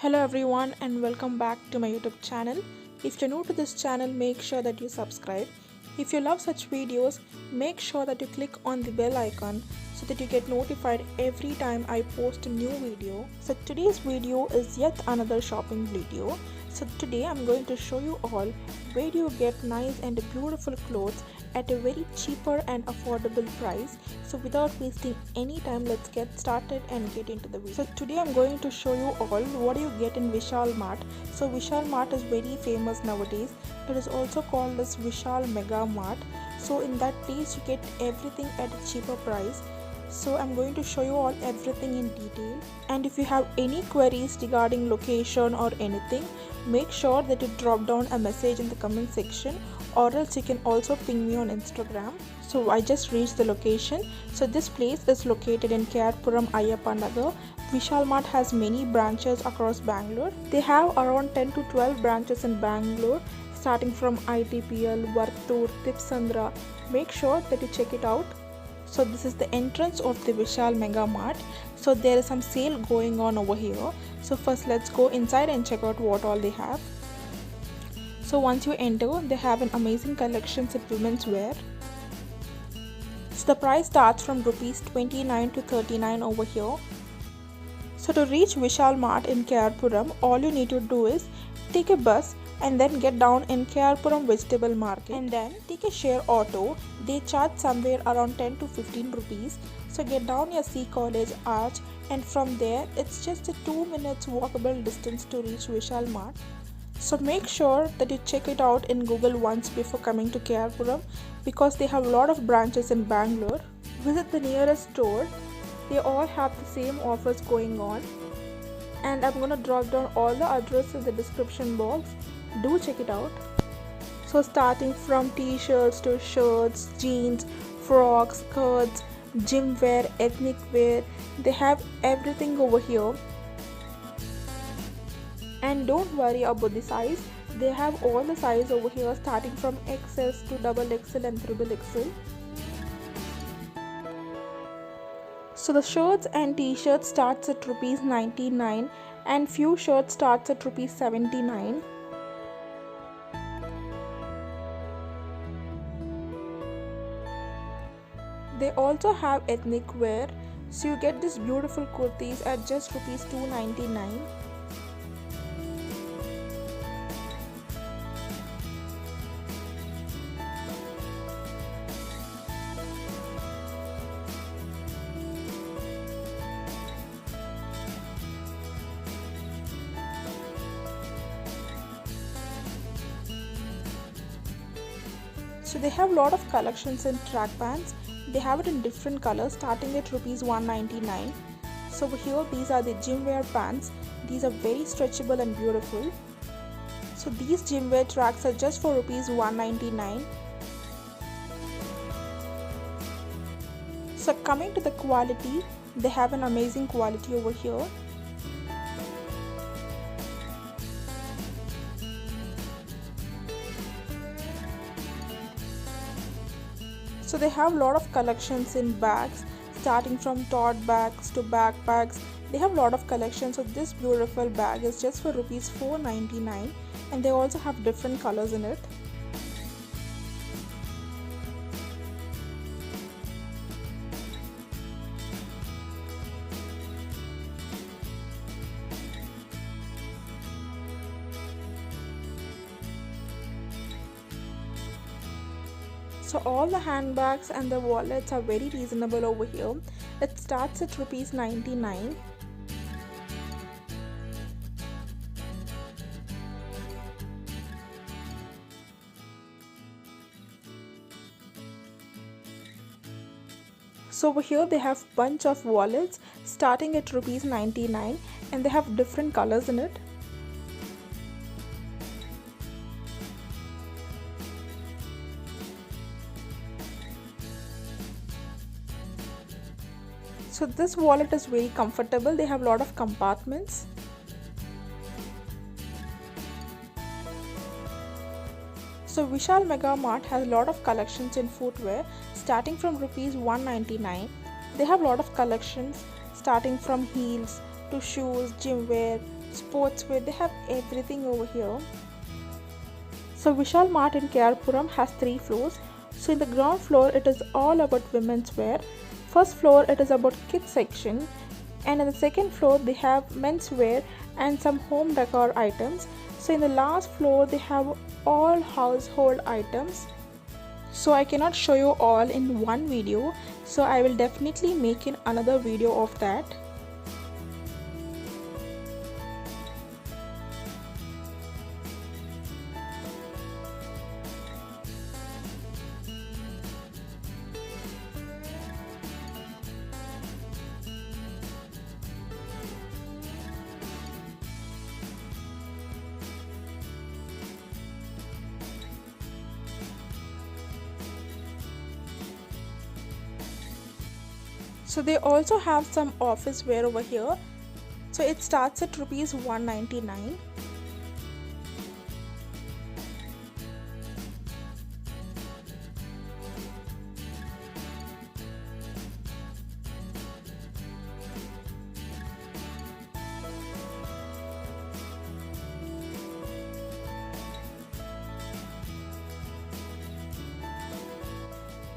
Hello everyone and welcome back to my YouTube channel. If you're new to this channel, make sure that you subscribe. If you love such videos, make sure that you click on the bell icon so that you get notified every time I post a new video. So today's video is yet another shopping video. So today I'm going to show you all where you get nice and beautiful clothes at a very cheaper and affordable price. So without wasting any time, let's get started and get into the video. So today I'm going to show you all what you get in Vishal Mart. So Vishal Mart is very famous nowadays. It is also called as Vishal Mega Mart. So in that place you get everything at a cheaper price. So I'm going to show you all everything in detail, and if you have any queries regarding location or anything, make sure that you drop down a message in the comment section, or else you can also ping me on Instagram. So I just reached the location. So this place is located in K.R.Puram Ayyappa Nagar. Vishal Mart has many branches across Bangalore. They have around 10 to 12 branches in Bangalore, starting from ITPL, Vartur, Tipsandra. Make sure that you check it out. So this is the entrance of the Vishal Mega Mart. So there is some sale going on over here. So first let's go inside and check out what all they have. So once you enter, they have an amazing collections of women's wear. So the price starts from rupees 29 to 39 over here. So to reach Vishal Mart in K.R.Puram, all you need to do is take a bus and then get down in K.R.Puram Vegetable Market, and then take a share auto. They charge somewhere around 10 to 15 rupees. So get down your C College Arch, and from there it's just a 2 minutes walkable distance to reach Vishal Mart. So make sure that you check it out in Google once before coming to K.R.Puram, because they have a lot of branches in Bangalore. Visit the nearest store. They all have the same offers going on, and I'm gonna drop down all the address in the description box. Do check it out. So starting from t-shirts to shirts, jeans, frocks, skirts, gym wear, ethnic wear, they have everything over here. And don't worry about the size, they have all the size over here, starting from XS to XXL and XXL. So the shirts and t-shirts starts at rupees 99, and few shirts starts at rupees 79. They also have ethnic wear, so you get these beautiful kurtis at just rupees 299. So they have a lot of collections in track pants. They have it in different colors, starting at rupees 199. So over here, these are the gym wear pants. These are very stretchable and beautiful. So these gym wear tracks are just for rupees 199. So coming to the quality, they have an amazing quality over here. So they have a lot of collections in bags, starting from tote bags to backpacks. They have a lot of collections. So this beautiful bag is just for rupees 499, and they also have different colors in it. So all the handbags and the wallets are very reasonable over here. It starts at rupees 99. So over here they have bunch of wallets starting at rupees 99, and they have different colors in it. So this wallet is very comfortable. They have a lot of compartments. So Vishal Mega Mart has a lot of collections in footwear, starting from rupees 199. They have a lot of collections starting from heels to shoes, gym wear, sportswear, they have everything over here. So Vishal Mart in KR has 3 floors. So in the ground floor it is all about women's wear. First floor it is about kids section, and in the second floor they have men's wear and some home decor items. So in the last floor they have all household items. So I cannot show you all in one video, so I will definitely make in another video of that. So they also have some office wear over here. So it starts at rupees 199.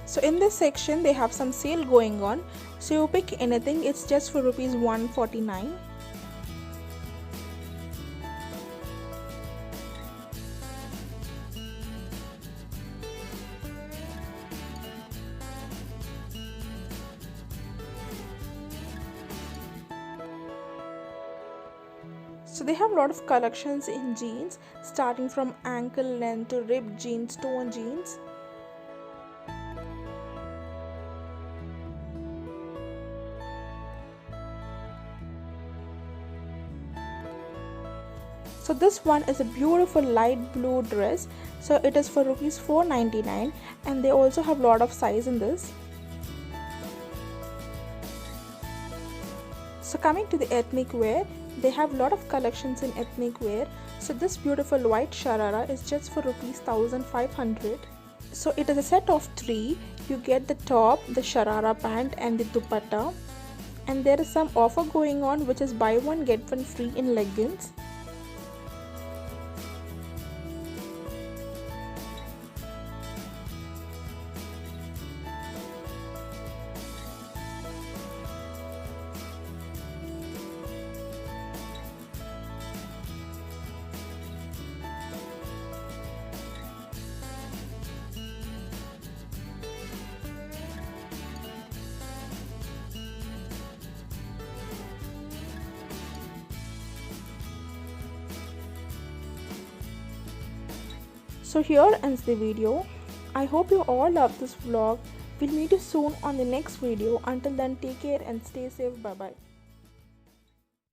So in this section they have some sale going on. So you pick anything, it's just for rupees 149. So they have a lot of collections in jeans, starting from ankle length to ripped jeans, torn jeans. So this one is a beautiful light blue dress. So it is for rupees 499, and they also have a lot of size in this. So coming to the ethnic wear, they have a lot of collections in ethnic wear. So this beautiful white sharara is just for rupees 1500. So it is a set of 3. You get the top, the sharara pant and the dupatta. And there is some offer going on, which is buy one get one free in leggings. So here ends the video. I hope you all love this vlog. We'll meet you soon on the next video. Until then, take care and stay safe. Bye bye.